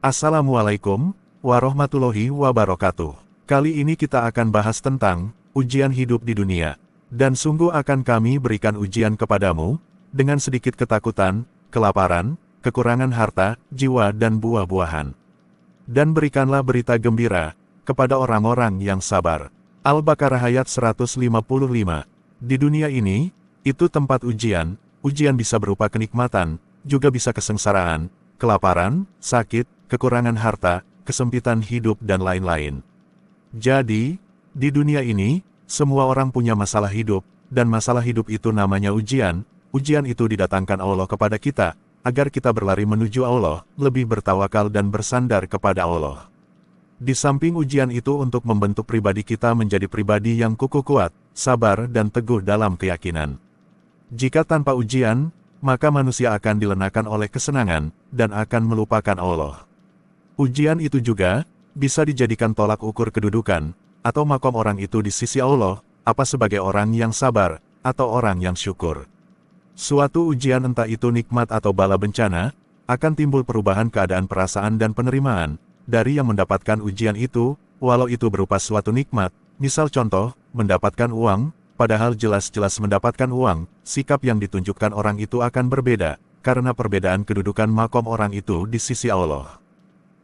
Assalamualaikum warahmatullahi wabarakatuh. Kali ini kita akan bahas tentang ujian hidup di dunia. Dan sungguh akan kami berikan ujian kepadamu, dengan sedikit ketakutan, kelaparan, kekurangan harta, jiwa dan buah-buahan. Dan berikanlah berita gembira kepada orang-orang yang sabar. Al-Baqarah ayat 155. Di dunia ini, itu tempat ujian, ujian bisa berupa kenikmatan, juga bisa kesengsaraan, kelaparan, sakit, kekurangan harta, kesempitan hidup dan lain-lain. Jadi, di dunia ini, semua orang punya masalah hidup, dan masalah hidup itu namanya ujian. Ujian itu didatangkan Allah kepada kita, agar kita berlari menuju Allah, lebih bertawakal dan bersandar kepada Allah. Di samping ujian itu untuk membentuk pribadi kita menjadi pribadi yang kukuh kuat, sabar dan teguh dalam keyakinan. Jika tanpa ujian, maka manusia akan dilenakan oleh kesenangan, dan akan melupakan Allah. Ujian itu juga bisa dijadikan tolak ukur kedudukan, atau makom orang itu di sisi Allah, apa sebagai orang yang sabar, atau orang yang syukur. Suatu ujian entah itu nikmat atau bala bencana, akan timbul perubahan keadaan perasaan dan penerimaan, dari yang mendapatkan ujian itu, walau itu berupa suatu nikmat, misal contoh, mendapatkan uang, padahal jelas-jelas mendapatkan uang, sikap yang ditunjukkan orang itu akan berbeda, karena perbedaan kedudukan makom orang itu di sisi Allah.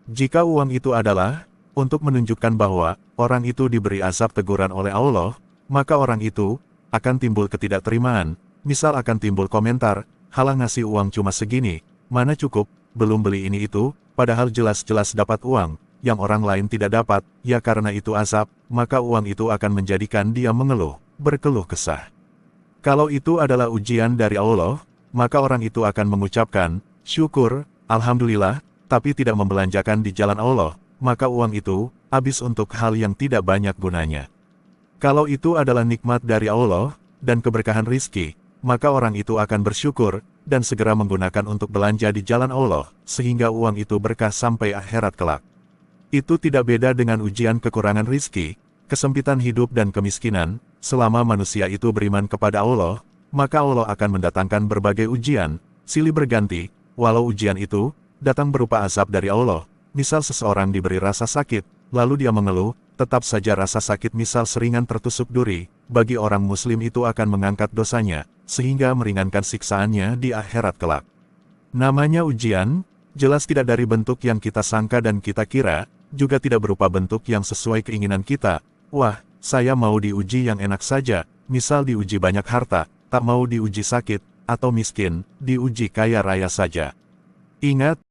Jika uang itu adalah untuk menunjukkan bahwa orang itu diberi azab teguran oleh Allah, maka orang itu akan timbul ketidakterimaan, misal akan timbul komentar, halah ngasih uang cuma segini, mana cukup, belum beli ini itu, padahal jelas-jelas dapat uang, yang orang lain tidak dapat, ya karena itu azab, maka uang itu akan menjadikan dia mengeluh, berkeluh kesah. Kalau itu adalah ujian dari Allah, maka orang itu akan mengucapkan, syukur, alhamdulillah, tapi tidak membelanjakan di jalan Allah, maka uang itu habis untuk hal yang tidak banyak gunanya. Kalau itu adalah nikmat dari Allah, dan keberkahan rizki, maka orang itu akan bersyukur, dan segera menggunakan untuk belanja di jalan Allah, sehingga uang itu berkah sampai akhirat kelak. Itu tidak beda dengan ujian kekurangan rizki, kesempitan hidup dan kemiskinan. Selama manusia itu beriman kepada Allah, maka Allah akan mendatangkan berbagai ujian, silih berganti, walau ujian itu datang berupa azab dari Allah. Misal seseorang diberi rasa sakit, lalu dia mengeluh, tetap saja rasa sakit misal seringan tertusuk duri, bagi orang muslim itu akan mengangkat dosanya, sehingga meringankan siksaannya di akhirat kelak. Namanya ujian, jelas tidak dari bentuk yang kita sangka dan kita kira, juga tidak berupa bentuk yang sesuai keinginan kita. Wah, saya mau diuji yang enak saja, misal diuji banyak harta, tak mau diuji sakit, atau miskin, diuji kaya raya saja. Ingat,